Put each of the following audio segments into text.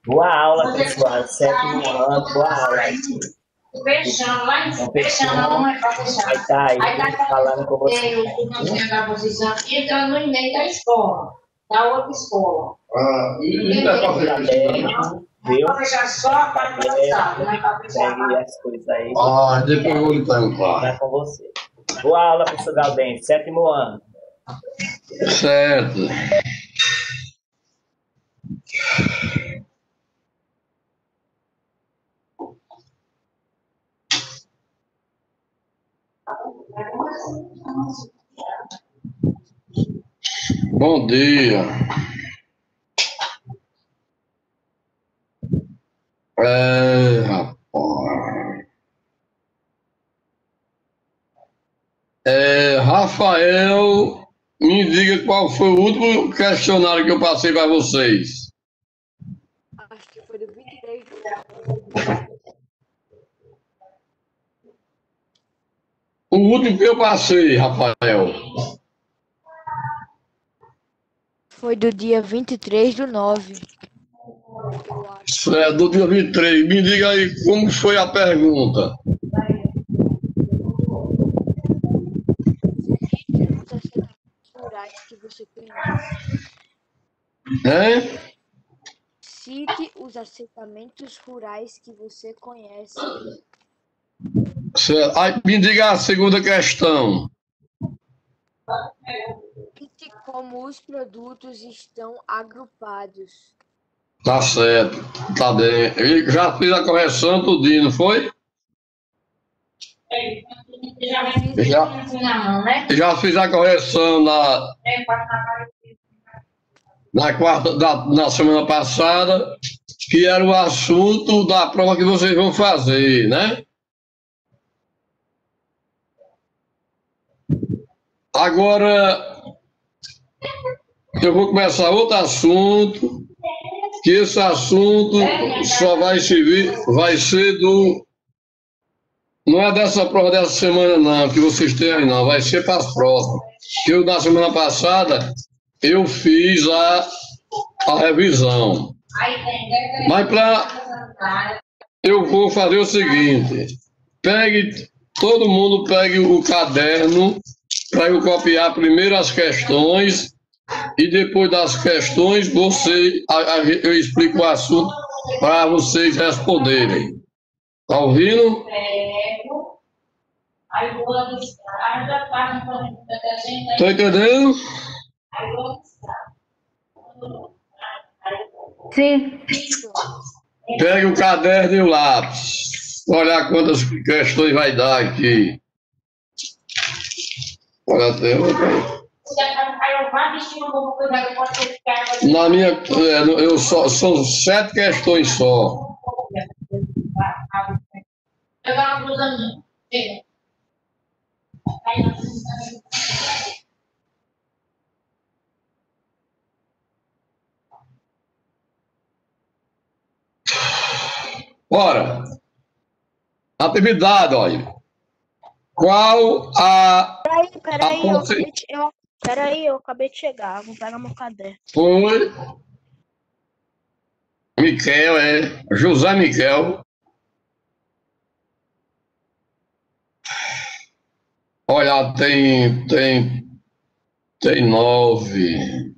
Boa aula, pessoal. Sétimo ano, boa aula. Fechando lá em cima, fechando, não é para fechar. Aí tá aí, falando com você. Tem o finalzinho da posição aqui, entrando no e-mail da escola, da outra escola. E não é para fechar mesmo, viu? Para fechar só para passar, não é para fechar. Pegue as coisas aí. Depois eu vou lhe perguntar. Tá com você. Boa aula, professor Galdense. Sétimo ano. Certo. Bom dia. Rapaz. Rafael, me diga qual foi o último questionário que eu passei para vocês. Acho que foi do 23. O último que eu passei, Rafael. Foi do dia 23/9. Certo, do dia 23. Me diga aí como foi a pergunta. Que você conhece. Cite os assentamentos rurais que você conhece. Certo. Aí, me diga a segunda questão. Cite como os produtos estão agrupados. Tá certo, tá bem. Eu já fiz a correção tudinho, não foi? Já fiz a correção na semana passada, que era o assunto da prova que vocês vão fazer, né? Agora, eu vou começar outro assunto, que esse assunto só vai ser do... Não é dessa prova dessa semana, não, que vocês têm aí, não. Vai ser para as próximas. Eu, na semana passada, eu fiz a revisão. Mas eu vou fazer o seguinte. Todo mundo pegue o caderno para eu copiar primeiro as questões e depois das questões eu explico o assunto para vocês responderem. Tá ouvindo? Tá entendendo? Sim. Pegue o caderno e o lápis. Olha quantas questões vai dar aqui. Olha, tem outra. Na minha, são 7 questões só. Ora, atividade, olha. Qual a... Peraí, eu acabei de chegar. Vou pegar meu caderno. Foi. Miquel, José Miquel. Olha, tem 9.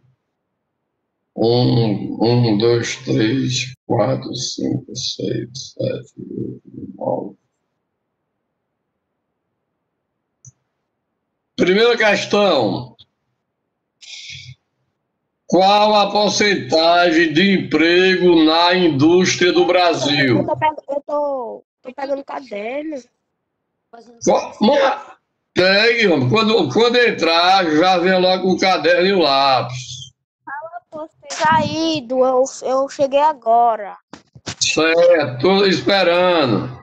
1, 2, 3, 4, 5, 6, 7, 8, 9. Primeira questão. Qual a porcentagem de emprego na indústria do Brasil? Eu tô pegando caderno. Pegue, homem. Quando entrar, já vem logo o caderno e o lápis. Saído, eu cheguei agora. Certo, tô esperando.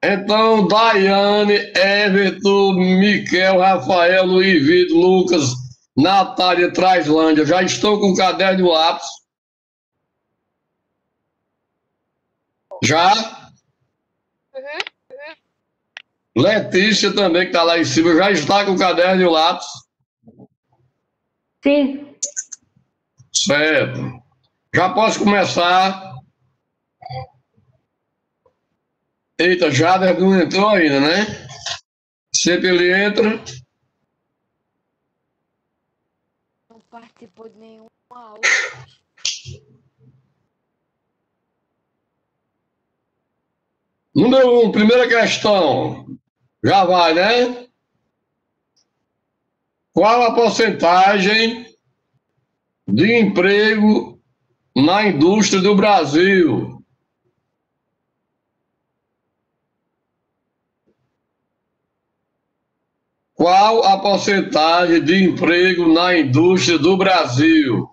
Então, Daiane, Everton, Miquel, Rafael, Luiz Vitor, Lucas, Natália, Traislândia, já estão com o caderno e o lápis? Já? Letícia também, que está lá em cima, já está com o caderno e o lápis? Sim. Certo. Já posso começar? Eita, Jader não entrou ainda, né? Sempre ele entra. Não participou de nenhuma aula. Número 1, primeira questão. Já vai, né? Qual a porcentagem de emprego na indústria do Brasil? Qual a porcentagem de emprego na indústria do Brasil?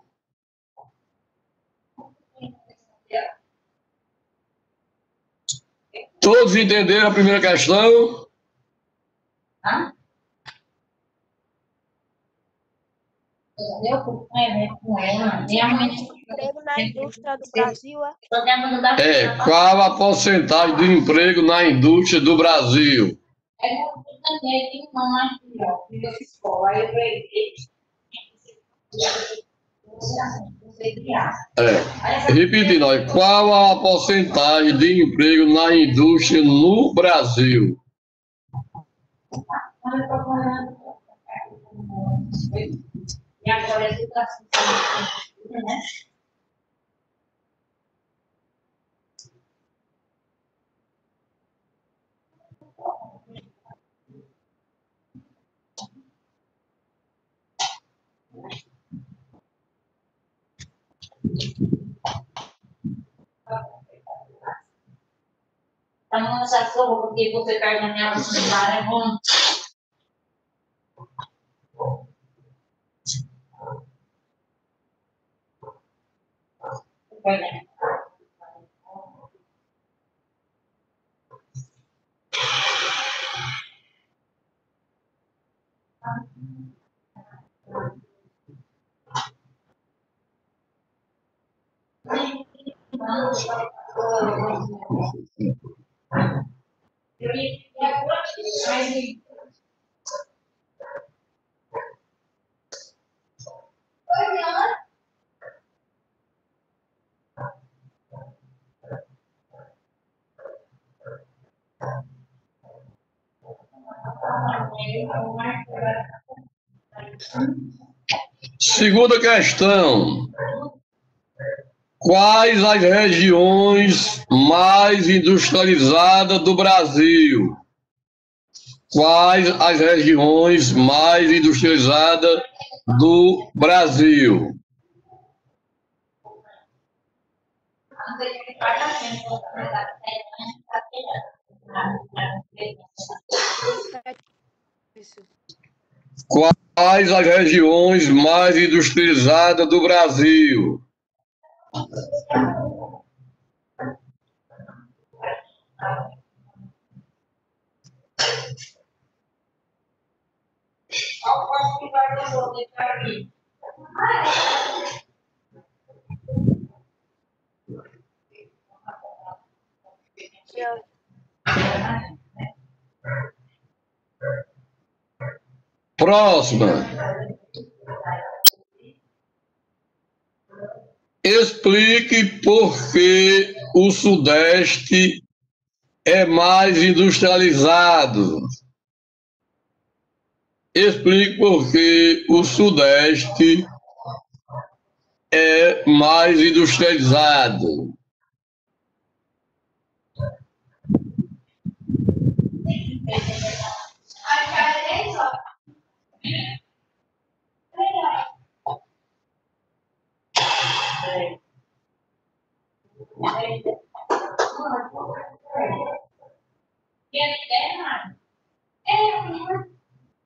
Todos entenderam a primeira questão? Emprego na indústria do Brasil Qual a porcentagem de emprego na indústria do Brasil? Repetindo, olha, qual a porcentagem de emprego na indústria no Brasil? E agora é educação, né? Tá mandando essa sopa porque você caiu na minha celular, é bom. Segunda questão. Quais as regiões mais industrializadas do Brasil? Quais as regiões mais industrializadas do Brasil? Quais as regiões mais industrializadas do Brasil? Próxima. Explique por que o Sudeste é mais industrializado. Explique por que o Sudeste é mais industrializado.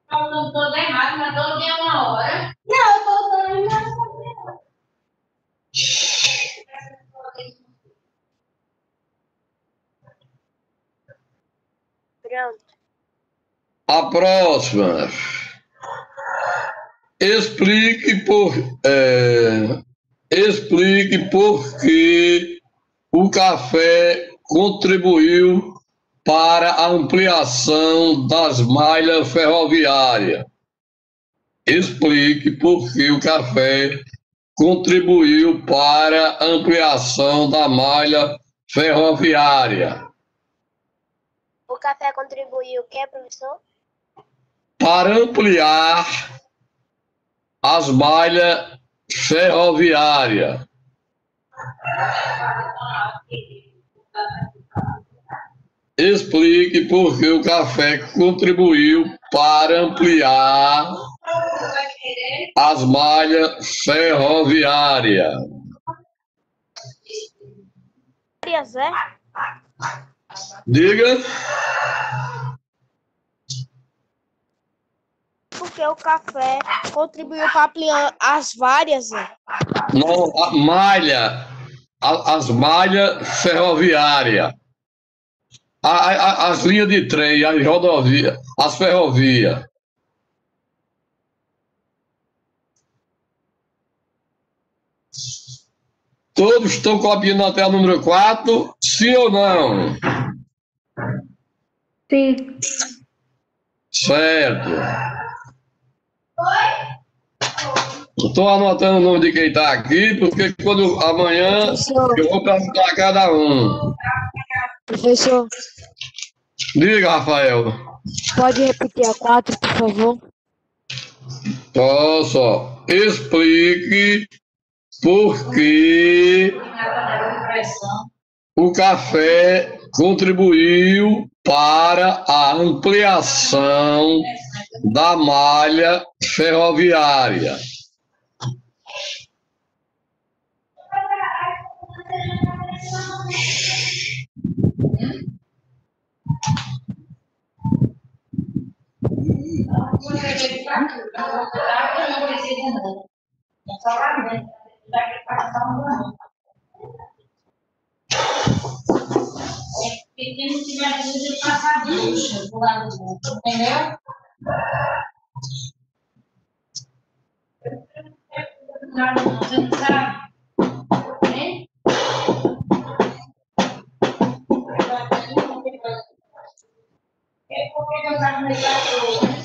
Faltando todo errado, mas todo dia 1 hora. Não, eu tô usando nada. Pronto. A próxima. Explique por que o café contribuiu para a ampliação das malhas ferroviárias. Explique por que o café contribuiu para a ampliação da malha ferroviária? O café contribuiu o quê, professor? Para ampliar as malhas ferroviárias. Explique por que o café contribuiu para ampliar as malhas ferroviárias. Zé? Diga. Porque o café contribuiu para ampliar as várias, Zé. Não, a malha, as malhas ferroviárias. As linhas de trem, as rodovias, as ferrovias. Todos estão copiando até o número 4, sim ou não? Sim. Certo. Estou anotando o nome de quem está aqui, porque quando amanhã Professor. eu vou perguntar a cada um. Professor, Diga, Rafael. pode repetir a 4, por favor? Só explique por que o café contribuiu para a ampliação da malha ferroviária. Pequeno que vai fazer passar bucha do lado do outro, entendeu? Não, você não sabe? Hein? É porque eu estava no estado.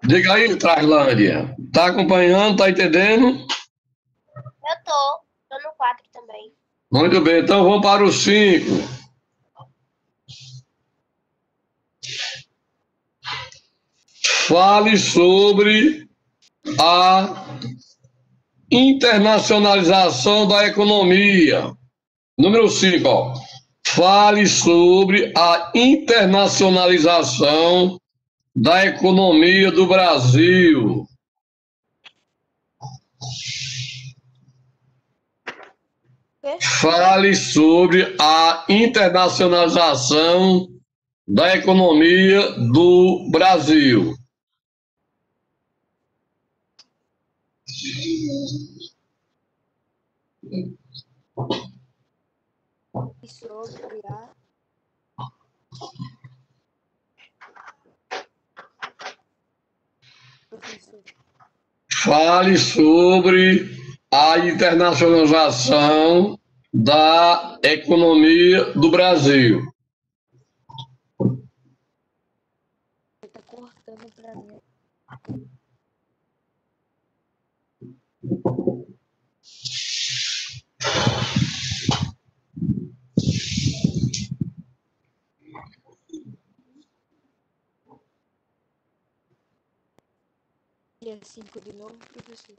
Diga aí, Traslândia. Tá acompanhando, tá entendendo? Eu tô no 4 também. Muito bem, então vamos para o 5. Fale sobre a internacionalização da economia. Número 5, ó. Fale sobre a internacionalização da economia do Brasil. Fale sobre a internacionalização da economia do Brasil. Sobre a... Professor. Fale sobre a internacionalização da economia do Brasil. Tá cortando pra mim. Dia 5 de novo, professor.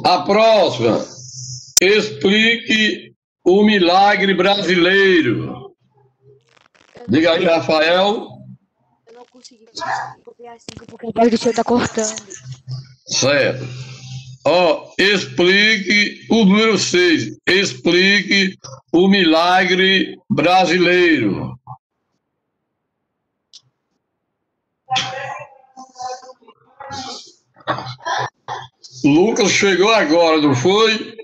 A próxima. Explique o milagre brasileiro. Diga aí, Rafael. Eu não consegui copiar assim porque a voz do senhor tá cortando. Certo. Ó, explique o número 6. Explique o milagre brasileiro. Lucas chegou agora, não foi?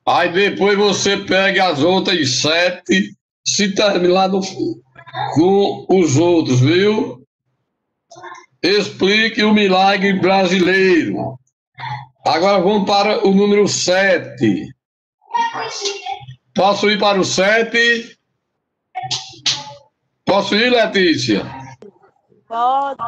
Aí depois você pega as outras 7, se terminar com os outros, viu? Explique o milagre brasileiro. Agora vamos para o número 7. Posso ir para o 7? Posso ir, Letícia? Pode.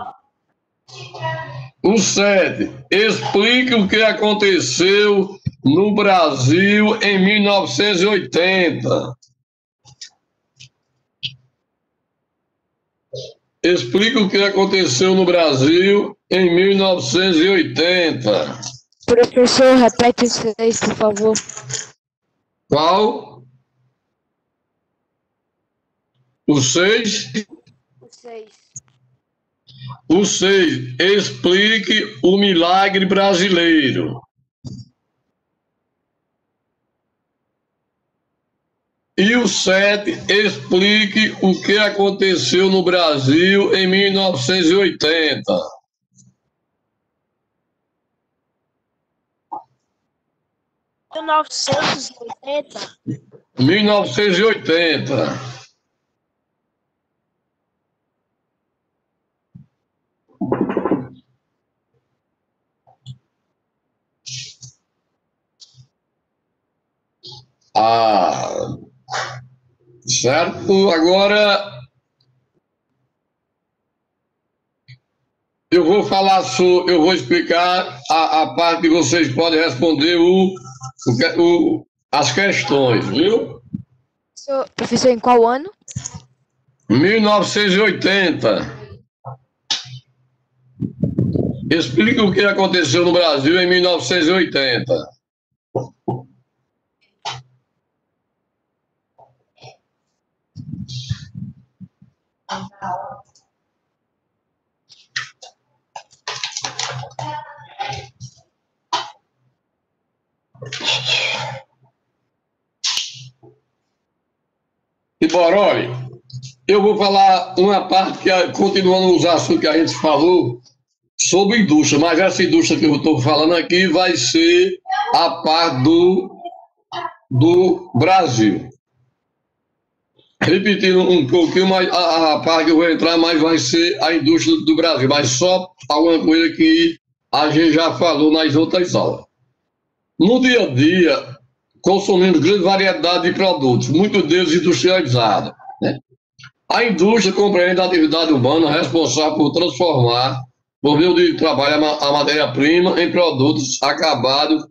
O 7. Explique o que aconteceu no Brasil em 1980. Explique o que aconteceu no Brasil em 1980. Professor, repete isso aí, por favor. Qual? O 6? O 6. O 6. Explique o milagre brasileiro. E o 7, explique o que aconteceu no Brasil em 1980. Em 1980. 1980. Ah, certo? Agora eu vou falar eu vou explicar a parte que vocês podem responder as questões, viu? Professor, em qual ano? 1980. Explique o que aconteceu no Brasil em 1980. E Boroli, eu vou falar uma parte que, continuando os assuntos que a gente falou, sobre indústria, mas essa indústria que eu estou falando aqui vai ser a parte do Brasil. Repetindo um pouquinho, mas a parte que eu vou entrar mais vai ser a indústria do Brasil, mas só alguma coisa que a gente já falou nas outras aulas. No dia a dia, consumimos grande variedade de produtos, muitos deles industrializados, né? A indústria compreende a atividade humana responsável por transformar, por meio de trabalho, a matéria-prima em produtos acabados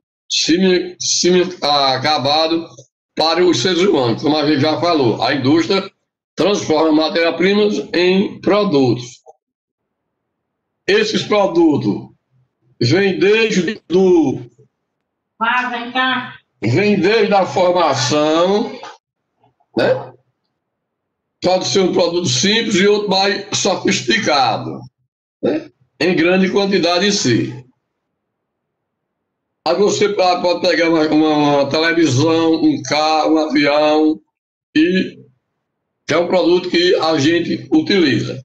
para os seres humanos. Como a gente já falou, a indústria transforma matéria-primas em produtos. Esses produtos vêm desde a formação, né? Pode ser um produto simples e outro mais sofisticado, né? Em grande quantidade em si. Aí você pode pegar uma televisão, um carro, um avião, que é um produto que a gente utiliza.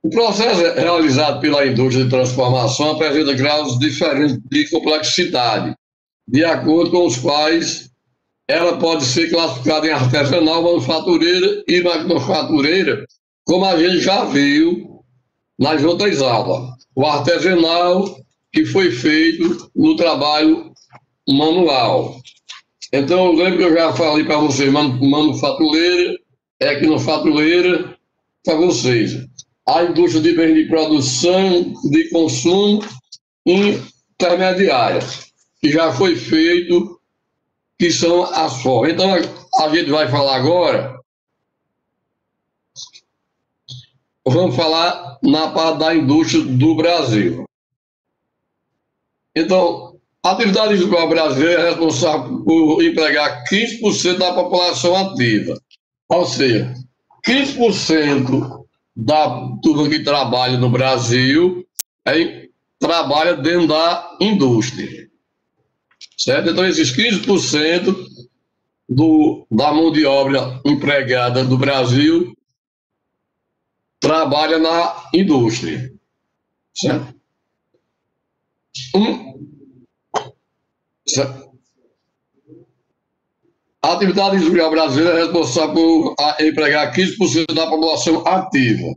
O processo realizado pela indústria de transformação apresenta graus diferentes de complexidade, de acordo com os quais ela pode ser classificada em artesanal, manufatureira e manufatureira, como a gente já viu nas outras aulas. O artesanal que foi feito no trabalho manual. Então, eu lembro que eu já falei para vocês, manufatureira, equinofatureira, para vocês. A indústria de bens de produção, de consumo intermediária, que já foi feito, que são as formas. Então, a gente vai falar agora, vamos falar na parte da indústria do Brasil. Então, a atividade industrial brasileira é responsável por empregar 15% da população ativa. Ou seja, 15% da turma que trabalha no Brasil trabalha dentro da indústria. Certo? Então, esses 15% da mão de obra empregada do Brasil trabalha na indústria. Certo? A atividade industrial brasileira é responsável por empregar 15% da população ativa.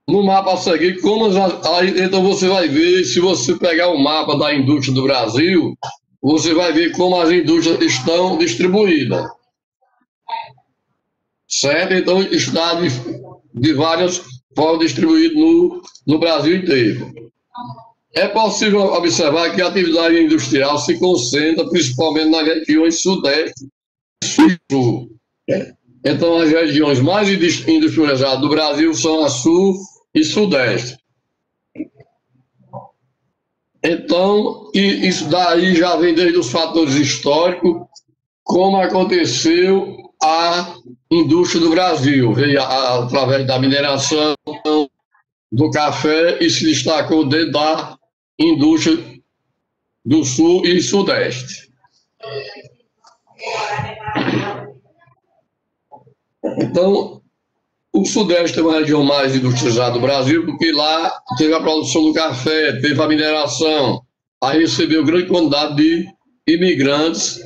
No mapa a seguir, então você vai ver, se você pegar o mapa da indústria do Brasil, você vai ver como as indústrias estão distribuídas. Certo? Então, está de várias formas distribuído no Brasil inteiro. É possível observar que a atividade industrial se concentra principalmente nas regiões sudeste e sul. Então, as regiões mais industrializadas do Brasil são a sul e sudeste. Então, isso daí já vem desde os fatores históricos, como aconteceu a indústria do Brasil, veio através da mineração do café e se destacou dentro da indústria do sul e sudeste. Então, o sudeste é uma região mais industrializada do Brasil, porque lá teve a produção do café, teve a mineração, aí recebeu grande quantidade de imigrantes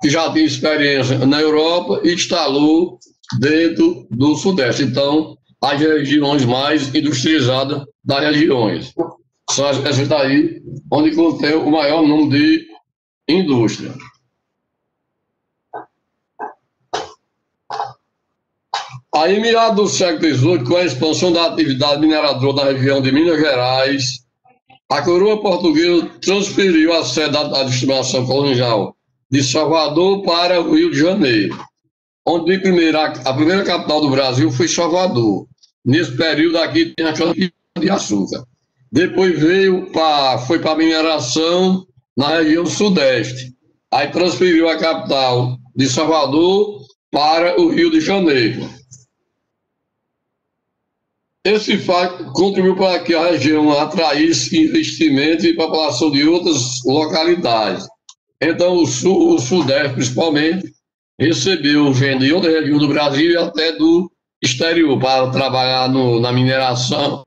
que já tinham experiência na Europa e instalou dentro do sudeste. Então, as regiões mais industrializadas das regiões são essas daí, onde contém o maior número de indústria. Aí, em meados do século XVIII, com a expansão da atividade mineradora na região de Minas Gerais, a coroa portuguesa transferiu a sede da distribuição colonial de Salvador para o Rio de Janeiro, onde a primeira capital do Brasil foi Salvador. Nesse período aqui tem a cana-de-açúcar. Depois foi para a mineração na região sudeste. Aí transferiu a capital de Salvador para o Rio de Janeiro. Esse fato contribuiu para que a região atraísse investimentos e população de outras localidades. Então, o Sudeste, principalmente, recebeu gente de outras regiões do Brasil e até do exterior para trabalhar na mineração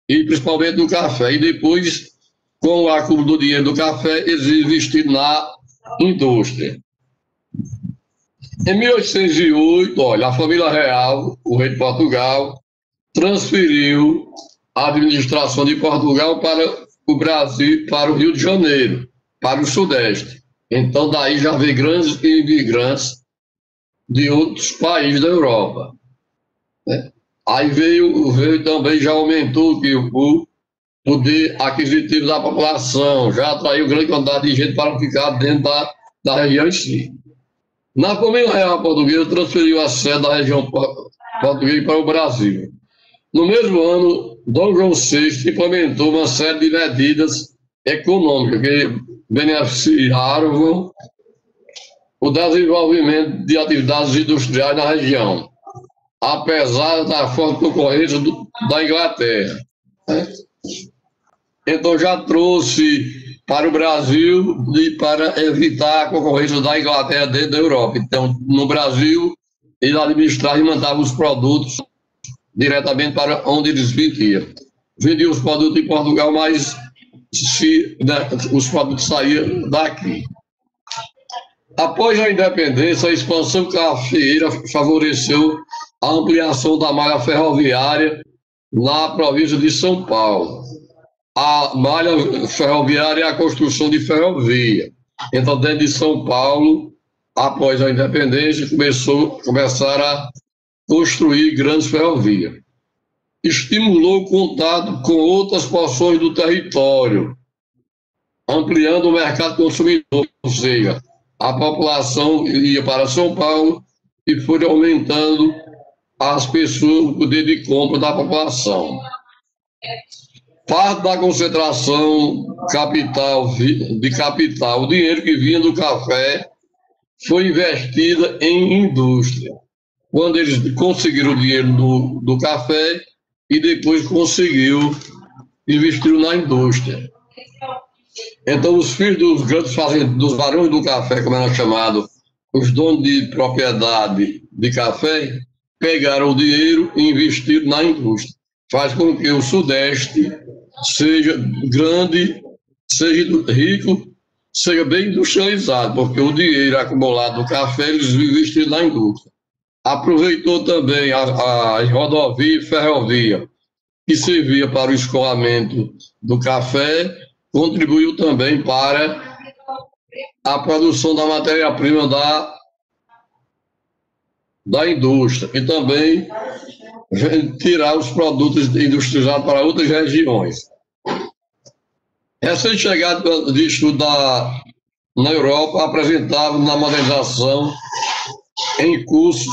e principalmente no café. E depois, com o acúmulo do dinheiro do café, eles investiram na indústria. Em 1808, olha, a família real, o rei de Portugal, transferiu a administração de Portugal para o Brasil, para o Rio de Janeiro, para o Sudeste. Então, daí já veio grandes imigrantes de outros países da Europa. Né? Aí veio também, já aumentou o poder aquisitivo da população, já atraiu grande quantidade de gente para ficar dentro da região em si. Na família real portuguesa, transferiu a sede da região portuguesa para o Brasil. No mesmo ano, Dom João VI implementou uma série de medidas econômicas que beneficiaram o desenvolvimento de atividades industriais na região, apesar da forte concorrência da Inglaterra. Né? Então já trouxe para o Brasil para evitar a concorrência da Inglaterra dentro da Europa. Então, no Brasil, ele administrava e mandava os produtos diretamente para onde eles vendiam. Vendiam os produtos em Portugal, mas os produtos saíam daqui. Após a independência, a expansão cafeeira favoreceu a ampliação da malha ferroviária na província de São Paulo. A malha ferroviária é a construção de ferrovia. Então, dentro de São Paulo, após a independência, começaram a construir grandes ferrovias. Estimulou o contato com outras porções do território, ampliando o mercado consumidor, ou seja, a população ia para São Paulo e foi aumentando as pessoas, o poder de compra da população. Parte da concentração de capital, o dinheiro que vinha do café, foi investida em indústria. Quando eles conseguiram o dinheiro do café e depois conseguiu investir na indústria. Então, os filhos dos grandes fazendeiros, dos barões do café, como era chamado, os donos de propriedade de café, pegaram o dinheiro e investiram na indústria. Faz com que o Sudeste seja grande, seja rico, seja bem industrializado, porque o dinheiro acumulado do café eles investiram na indústria. Aproveitou também a rodovia e ferrovia, que servia para o escoamento do café, contribuiu também para a produção da matéria-prima da indústria e também tirar os produtos industrializados para outras regiões. Essa chegada de estudar na Europa apresentava na modernização em curso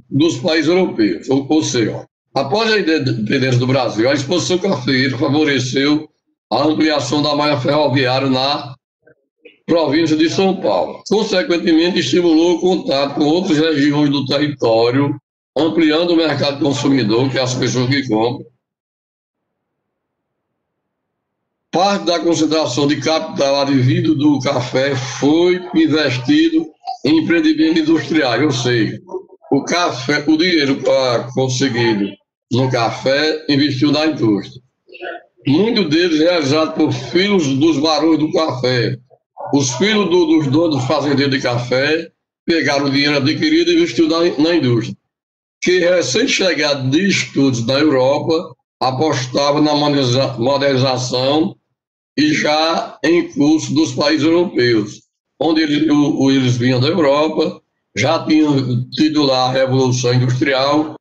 dos países europeus, ou seja, após a independência do Brasil, a expansão cafeeira favoreceu a ampliação da malha ferroviária na província de São Paulo. Consequentemente, estimulou o contato com outras regiões do território, ampliando o mercado consumidor, que é as pessoas que compram. Parte da concentração de capital advindo do café foi investido em empreendimentos industriais, ou seja, o dinheiro conseguido no café investiu na indústria. Muitos deles realizados por filhos dos barões do café. Os filhos dos donos dos fazendeiros de café pegaram o dinheiro adquirido e investiram na indústria, que recém-chegado de estudos na Europa apostava na modernização e já em curso dos países europeus, onde eles vinham da Europa, já tinham tido lá a Revolução Industrial,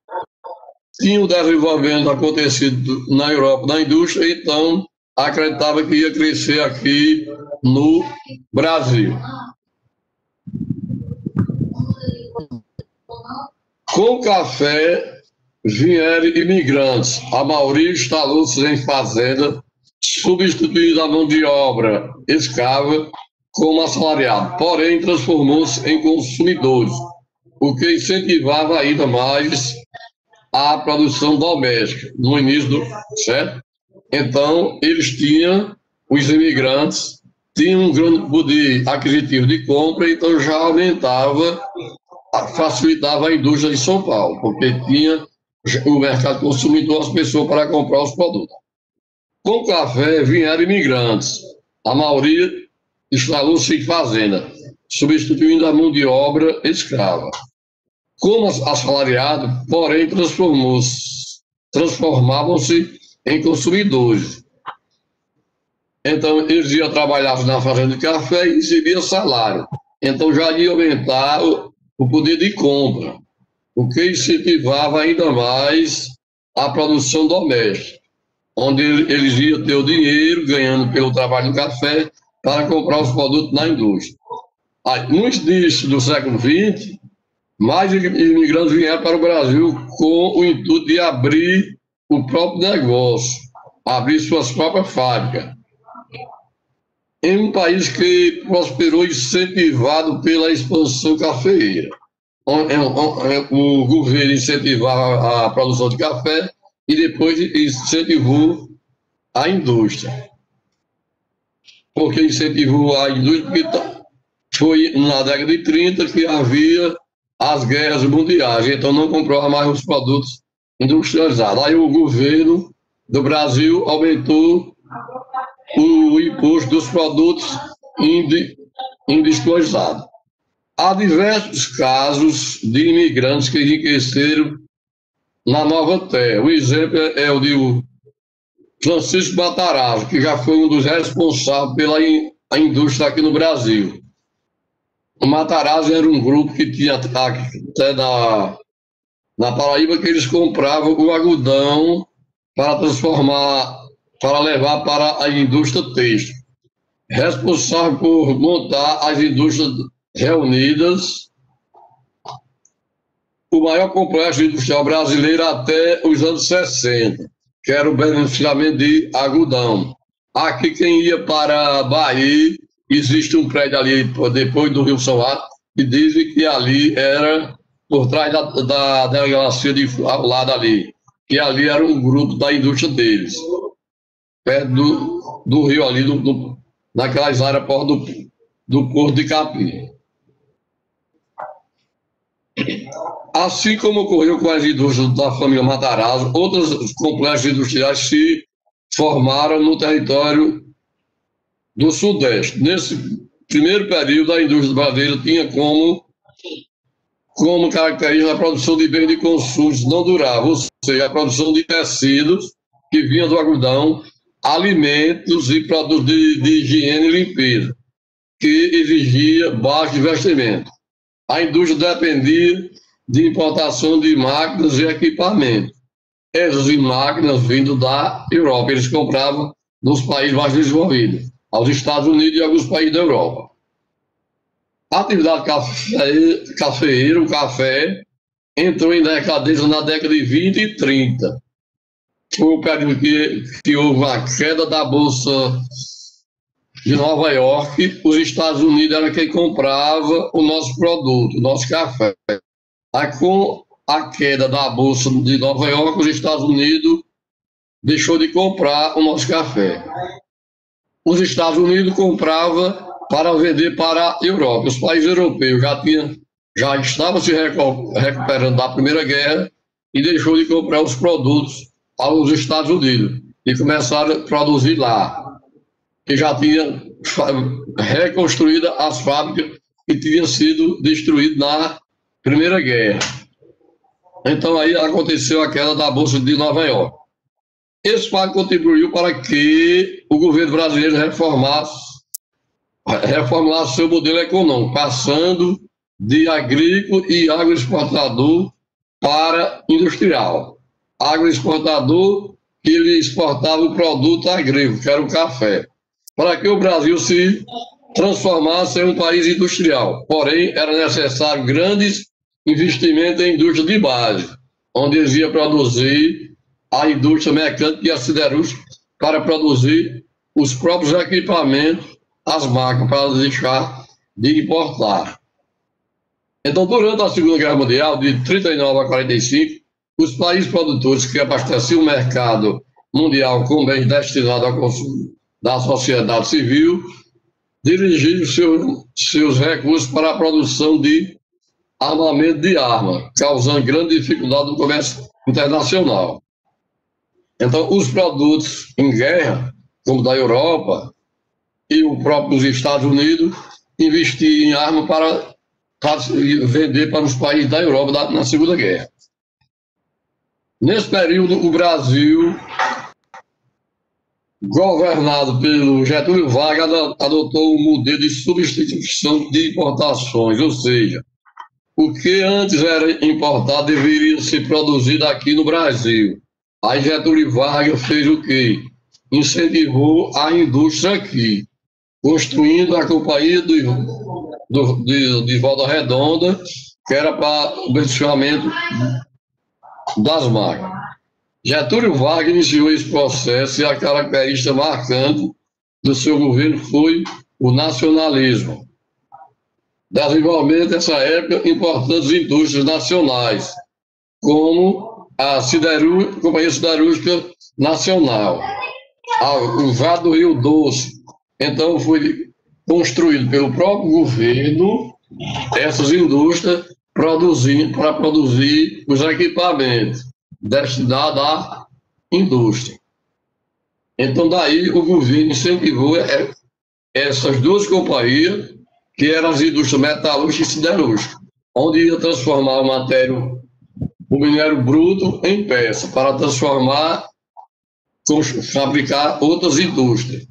tinha o desenvolvimento acontecido na Europa, na indústria, então acreditava que ia crescer aqui no Brasil. Com o café vieram imigrantes. A maioria instalou-se em fazenda, substituindo a mão de obra escrava como assalariado, porém transformou-se em consumidores, o que incentivava ainda mais a produção doméstica, no início certo? Então, os imigrantes tinham um grande poder aquisitivo de compra, então já facilitava a indústria de São Paulo, porque tinha o mercado consumidor, as pessoas para comprar os produtos. Com o café vieram imigrantes, a maioria instalou-se em fazenda, substituindo a mão de obra escrava. Como assalariado, porém transformavam-se em consumidores. Então, eles iam trabalhar na fazenda de café e recebiam salário. Então, já ia aumentar o poder de compra, o que incentivava ainda mais a produção doméstica, onde eles iam ter o dinheiro ganhando pelo trabalho do café para comprar os produtos na indústria. No início do século XX, mais imigrantes vieram para o Brasil com o intuito de abrir o próprio negócio, abrir suas próprias fábricas. Em um país que prosperou incentivado pela expansão cafeeira. O governo incentivava a produção de café e depois incentivou a indústria. Porque incentivou a indústria, porque foi na década de 30 que havia as guerras mundiais, então não comprava mais os produtos industrializados. Aí o governo do Brasil aumentou o imposto dos produtos industrializados. Há diversos casos de imigrantes que enriqueceram na Nova Terra. O exemplo é o de Francisco Matarazzo, que já foi um dos responsáveis pela indústria aqui no Brasil. O Matarazzo era um grupo que tinha até na Paraíba, que eles compravam o algodão para transformar, para levar para a indústria têxtil. Responsável por montar as indústrias reunidas, o maior complexo industrial brasileiro até os anos 60, que era o beneficiamento de algodão. Aqui, quem ia para Bahia, existe um prédio ali, depois do Rio São Marcos, e dizem que ali era por trás da delegacia ao lado ali, que ali era um grupo da indústria deles, perto do rio ali, naquelas áreas do Porto de Capim. Assim como ocorreu com as indústrias da família Matarazzo, outros complexos industriais se formaram no território do Sudeste. Nesse primeiro período, a indústria brasileira tinha como característica a produção de bens de consumo não durável, ou seja, a produção de tecidos que vinha do algodão, alimentos e produtos de higiene e limpeza, que exigia baixo investimento. A indústria dependia de importação de máquinas e equipamentos. Essas máquinas vindo da Europa, eles compravam nos países mais desenvolvidos, aos Estados Unidos e alguns países da Europa. A atividade cafeeira, o café, entrou em decadência na década de 20 e 30. Foi o período que houve a queda da Bolsa de Nova York. Os Estados Unidos era quem comprava o nosso produto, o nosso café. Aí, com a queda da Bolsa de Nova York, os Estados Unidos deixou de comprar o nosso café. Os Estados Unidos compravam para vender para a Europa. Os países europeus já estavam se recuperando da Primeira Guerra e deixou de comprar os produtos aos Estados Unidos e começaram a produzir lá, que já tinha reconstruído as fábricas que tinham sido destruídas na Primeira Guerra. Então aí aconteceu a queda da Bolsa de Nova York. Esse fato contribuiu para que o governo brasileiro reformulasse seu modelo econômico, passando de agrícola e agroexportador para industrial. Agroexportador, que ele exportava o produto agrícola, que era o café, para que o Brasil se transformasse em um país industrial. Porém, era necessário grandes investimentos em indústria de base, onde eles iam produzir a indústria mecânica e a siderúrgica para produzir os próprios equipamentos, as máquinas, para deixar de importar. Então, durante a Segunda Guerra Mundial, de 39 a 45, os países produtores que abasteciam o mercado mundial com bens destinados ao consumo da sociedade civil dirigiram seus recursos para a produção de armamento de arma, causando grande dificuldade no comércio internacional. Então, os produtos em guerra, como da Europa e o próprio Estados Unidos, investiam em arma para vender para os países da Europa na Segunda Guerra. Nesse período, o Brasil, governado pelo Getúlio Vargas, adotou um modelo de substituição de importações, ou seja, o que antes era importado deveria ser produzido aqui no Brasil. Aí Getúlio Vargas fez o quê? Incentivou a indústria aqui, construindo a Companhia de Volta Redonda, que era para o beneficiamento das máquinas. Getúlio Vargas iniciou esse processo e a característica marcante do seu governo foi o nacionalismo. Desenvolvimento nessa época importantes indústrias nacionais, como a Companhia Siderúrgica Nacional, o Vale do Rio Doce. Então foi construído pelo próprio governo essas indústrias para produzir os equipamentos destinados à indústria. Então daí o governo incentivou essas duas companhias que eram as indústrias metalúrgicas e siderúrgicas, onde ia transformar o minério bruto em peça, para transformar, fabricar outras indústrias.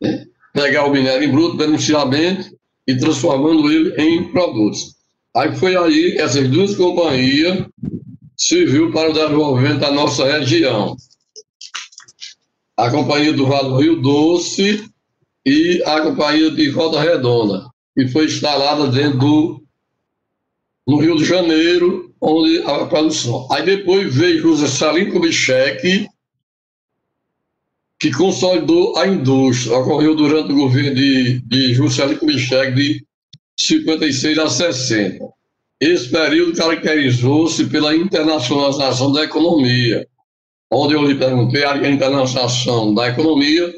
Né? Pegar o minério em bruto, beneficiamento, e transformando ele em produtos. Aí foi aí que essas duas companhias serviu para o desenvolvimento da nossa região. A Companhia do Vale do Rio Doce e a Companhia de Volta Redonda, que foi instalada no Rio de Janeiro, onde a produção. Aí depois veio José Salim Kubitschek, que consolidou a indústria. Ocorreu durante o governo de Juscelino Kubitschek, de 56 a 60. Esse período caracterizou-se pela internacionalização da economia, onde eu lhe perguntei a internacionalização da economia,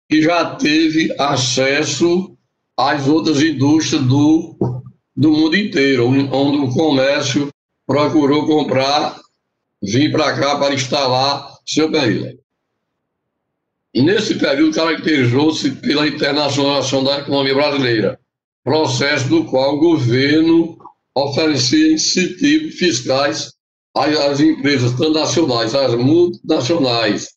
que já teve acesso às outras indústrias do mundo inteiro, onde o comércio procurou vir para cá para instalar seu período. E nesse período caracterizou-se pela internacionalização da economia brasileira, processo do qual o governo oferecia incentivos fiscais às empresas transnacionais, às multinacionais.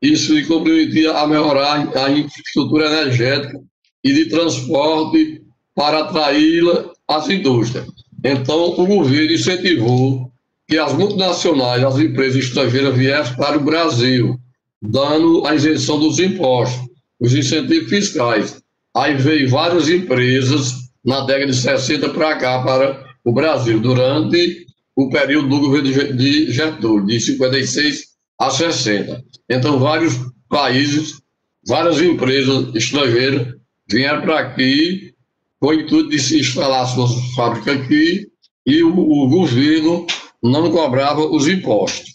Isso lhe comprometia a melhorar a infraestrutura energética e de transporte para atraí-la às indústrias. Então, o governo incentivou que as multinacionais, as empresas estrangeiras viessem para o Brasil, dando a isenção dos impostos, os incentivos fiscais. Aí veio várias empresas na década de 60 para cá, para o Brasil, durante o período do governo de Getúlio, de 56 a 60. Então, vários países, várias empresas estrangeiras vieram para aqui com o intuito de se instalar suas fábricas aqui e o governo não cobrava os impostos.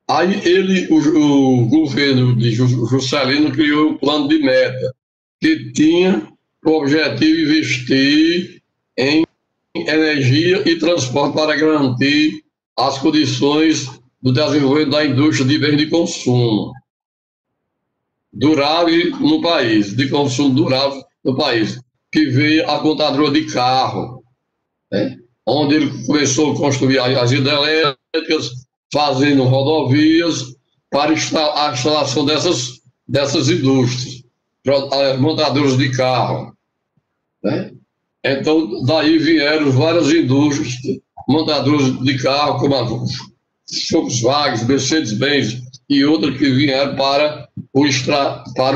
Aí o governo de Juscelino criou um plano de meta, que tinha o objetivo de investir em energia e transporte para garantir as condições do desenvolvimento da indústria de bens de consumo durável no país, de consumo durável no país, que veio a montadora de carro, né? Onde ele começou a construir as hidrelétricas, fazendo rodovias para a instalação dessas indústrias, montadoras de carro, né? Então, daí vieram várias indústrias, montadoras de carro, como a Volkswagen, Mercedes-Benz e outras que vieram para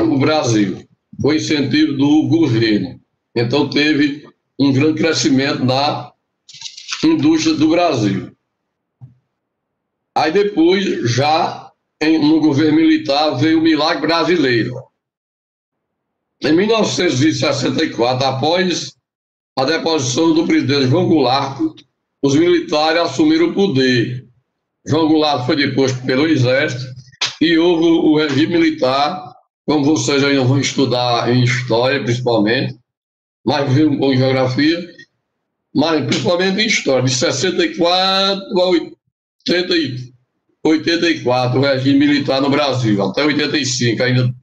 o Brasil, com incentivo do governo. Então, teve um grande crescimento na indústria do Brasil. Aí depois, já no governo militar, veio o Milagre Brasileiro. Em 1964, após a deposição do presidente João Goulart, os militares assumiram o poder. João Goulart foi deposto pelo Exército e houve o regime militar, como vocês ainda vão estudar em História, principalmente, mas viu um pouco em Geografia, mas principalmente em História, de 64 a 84, o regime militar no Brasil, até 85 ainda.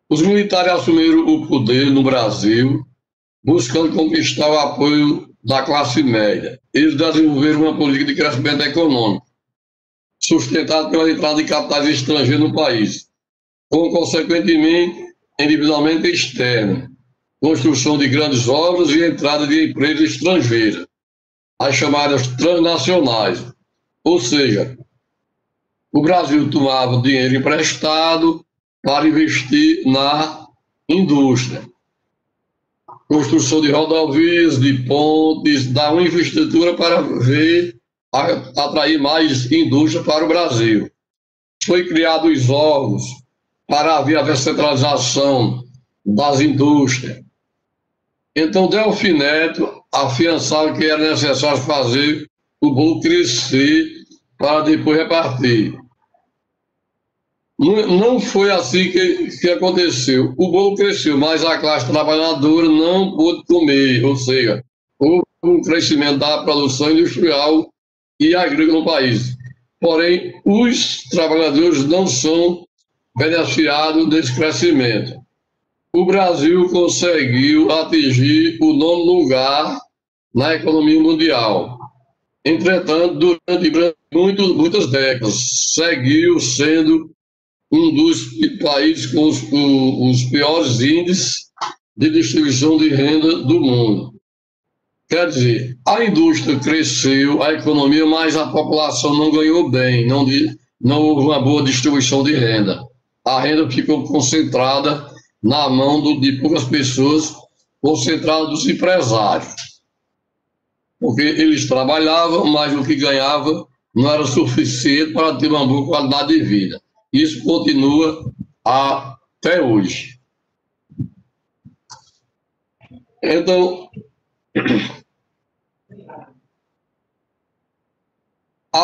Os militares assumiram o poder no Brasil, buscando conquistar o apoio da classe média. Eles desenvolveram uma política de crescimento econômico, sustentada pela entrada de capitais estrangeiros no país, com, consequentemente, endividamento externo, construção de grandes obras e entrada de empresas estrangeiras, as chamadas transnacionais. Ou seja, o Brasil tomava dinheiro emprestado para investir na indústria. Construção de rodovias, de pontes, dar uma infraestrutura para atrair mais indústria para o Brasil. Foi criado os órgãos para haver a descentralização das indústrias. Então, Delfim Neto afiançava que era necessário fazer o bolo crescer para depois repartir. Não foi assim que aconteceu. O bolo cresceu, mas a classe trabalhadora não pôde comer, ou seja, houve um crescimento da produção industrial e agrícola no país. Porém, os trabalhadores não são beneficiados desse crescimento. o Brasil conseguiu atingir o nono lugar na economia mundial. Entretanto, durante muitas décadas, seguiu sendo um dos países com os piores índices de distribuição de renda do mundo. Quer dizer, a indústria cresceu, a economia, mas a população não ganhou bem, não houve uma boa distribuição de renda. A renda ficou concentrada na mão de poucas pessoas, concentrada dos empresários. Porque eles trabalhavam, mas o que ganhavam não era suficiente para ter uma boa qualidade de vida. Isso continua até hoje. Então,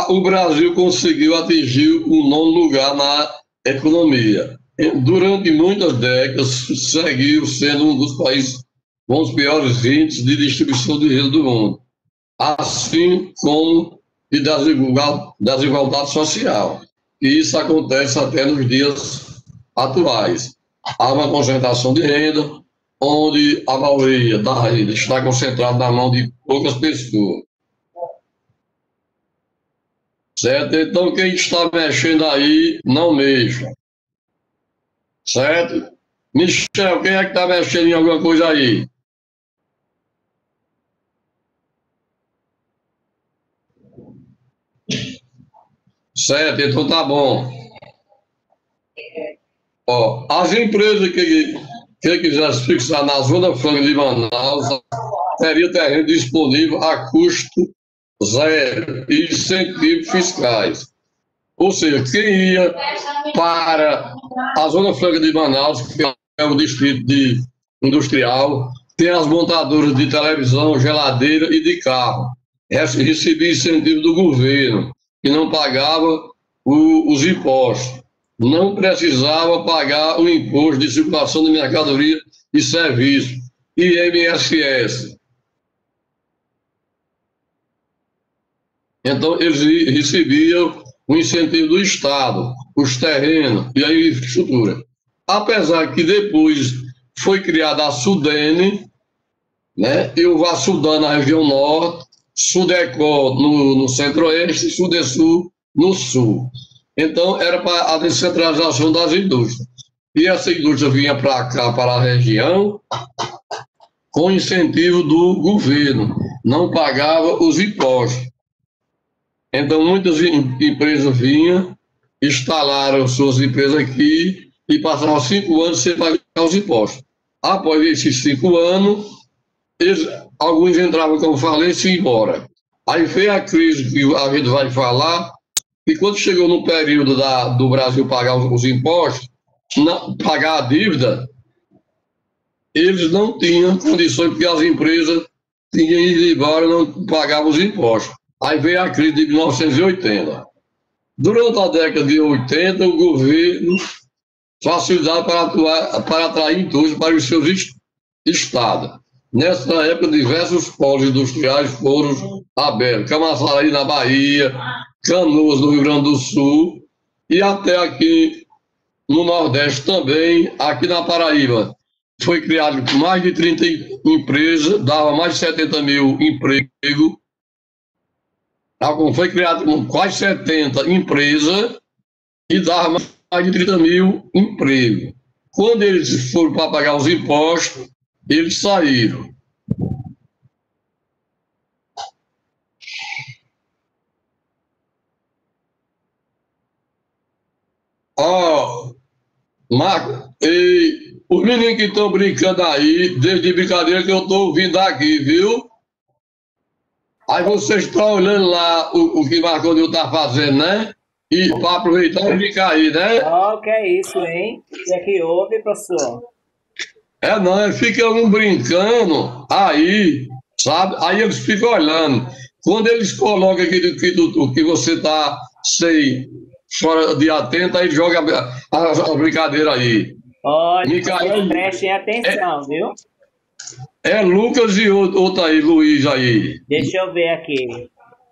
o Brasil conseguiu atingir o nono lugar na economia. Durante muitas décadas, seguiu sendo um dos países com os piores índices de distribuição de renda do mundo, assim como de desigualdade social. E isso acontece até nos dias atuais. Há uma concentração de renda, onde a maioria da renda está concentrada na mão de poucas pessoas. Certo? Então, quem está mexendo aí, não mexa. Certo? Michel, quem é que está mexendo em alguma coisa aí? Certo, então tá bom. Ó, as empresas que quisessem fixar na Zona Franca de Manaus teria terreno disponível a custo zero e incentivos fiscais. Ou seja, quem ia para a Zona Franca de Manaus, que é um distrito industrial, tem as montadoras de televisão, geladeira e de carro. Recebia incentivo do governo, que não pagava os impostos. Não precisava pagar o imposto de circulação de mercadoria e serviço, IMSS. Então, eles recebiam o incentivo do Estado, os terrenos e a infraestrutura. Apesar que depois foi criada a Sudene, né, e o Vassudan na região norte, Sudecó no centro-oeste e Sudesul no sul. Então, era para a descentralização das indústrias. E essa indústria vinha para cá, para a região, com incentivo do governo, não pagava os impostos. Então, muitas empresas vinham, instalaram suas empresas aqui e passavam 5 anos sem pagar os impostos. Após esses 5 anos, alguns entravam como falência e iam embora. Aí veio a crise que a gente vai falar, e quando chegou no período do Brasil pagar os impostos, pagar a dívida, eles não tinham condições, porque as empresas tinham ido embora e não pagavam os impostos. Aí veio a crise de 1980. Durante a década de 80, o governo facilitava para atrair indústria para os seus estados. Nessa época, diversos polos industriais foram abertos. Camaçari, na Bahia, Canoas, no Rio Grande do Sul, e até aqui no Nordeste também, aqui na Paraíba. Foi criado mais de 30 empresas, dava mais de 70 mil empregos. Foi criado quase 70 empresas e dava mais de 30 mil empregos. Quando eles foram para pagar os impostos, eles saíram. Ó, Marco, os meninos que estão brincando aí, desde brincadeira que eu estou ouvindo aqui, viu? Aí vocês estão olhando lá o que Marco Nil está fazendo, né? E para aproveitar e brincar aí, né? Ó, que é isso, hein? O que é que houve, professor? Não, fica um brincando aí, sabe? Aí eles ficam olhando. Quando eles colocam o que você está fora de atento, aí joga a brincadeira aí. Olha, Micael, prestem atenção, viu? É Lucas e outro aí, Luiz aí. Deixa eu ver aqui.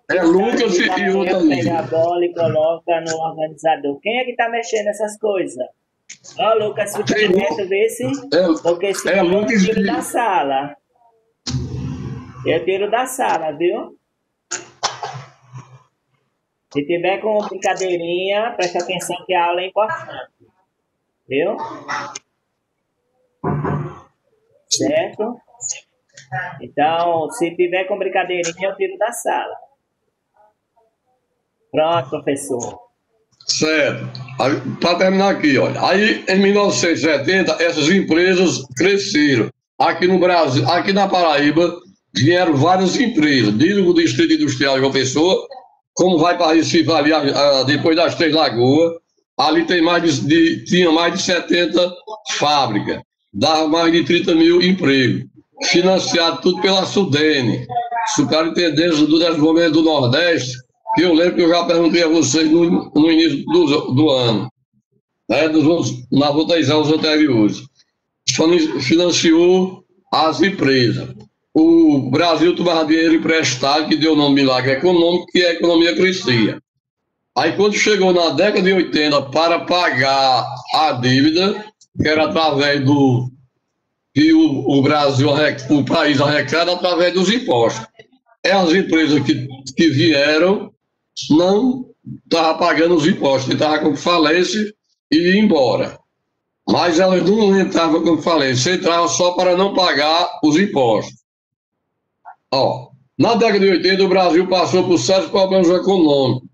É Lucas e outro aí. Pega a bola e coloca no organizador. Quem é que tá mexendo nessas coisas? Ó, Lucas, se Tem tu vê se. Porque se é eu muito tiro da sala. Eu tiro da sala, viu? Se tiver com brincadeirinha, preste atenção que a aula é importante. Viu? Certo? Então, se tiver com brincadeirinha, eu tiro da sala. Pronto, professor. certo. Para terminar aqui, olha. Aí, em 1970, essas empresas cresceram. Aqui no Brasil, aqui na Paraíba, vieram várias empresas. Desde o Distrito Industrial de João Pessoa, como vai para Recife, ali, depois das Três Lagoas, ali tem tinha mais de 70 fábricas. Dava mais de 30 mil empregos. Financiado tudo pela Sudene, Superintendência do Desenvolvimento do Nordeste, que eu lembro que eu já perguntei a vocês no início do ano, né, nas outras aulas anteriores. Financiou as empresas. O Brasil tomava dinheiro emprestado, que deu o nome Milagre Econômico, que a economia crescia. Aí, quando chegou na década de 80 para pagar a dívida, que era através do que o Brasil, o país arrecada através dos impostos. As empresas que vieram não estavam pagando os impostos, estavam com falência e iam embora. Mas elas não entravam com falência, entravam só para não pagar os impostos. Ó, na década de 80, o Brasil passou por sérios problemas econômicos,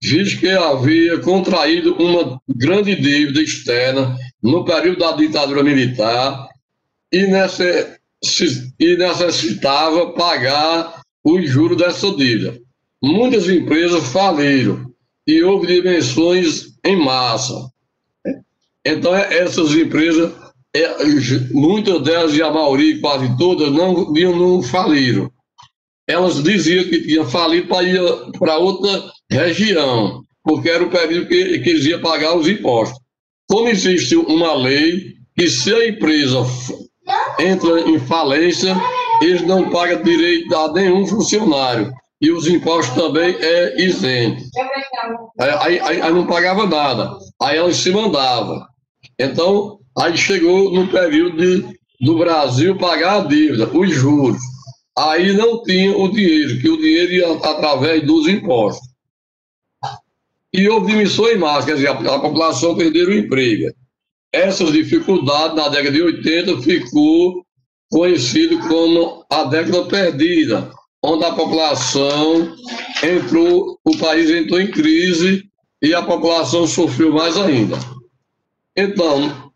visto que havia contraído uma grande dívida externa no período da ditadura militar e necessitava pagar os juros dessa dívida. Muitas empresas faliram e houve dimensões em massa. Então, essas empresas, muitas delas e a maioria, quase todas, não faliram. Elas diziam que tinham falido para ir para outra região, porque era o período que eles iam pagar os impostos. Como existe uma lei que se a empresa entra em falência, eles não pagam direito a nenhum funcionário. E os impostos também é isento. Aí não pagava nada. Aí elas se mandavam. Então, aí chegou no período do Brasil pagar a dívida, os juros. Aí não tinha o dinheiro, que o dinheiro ia através dos impostos. E houve demissões em massa, quer dizer, a população perdeu o emprego. Essas dificuldades, na década de 80, ficou conhecido como a década perdida, onde a população o país entrou em crise e a população sofreu mais ainda. Então,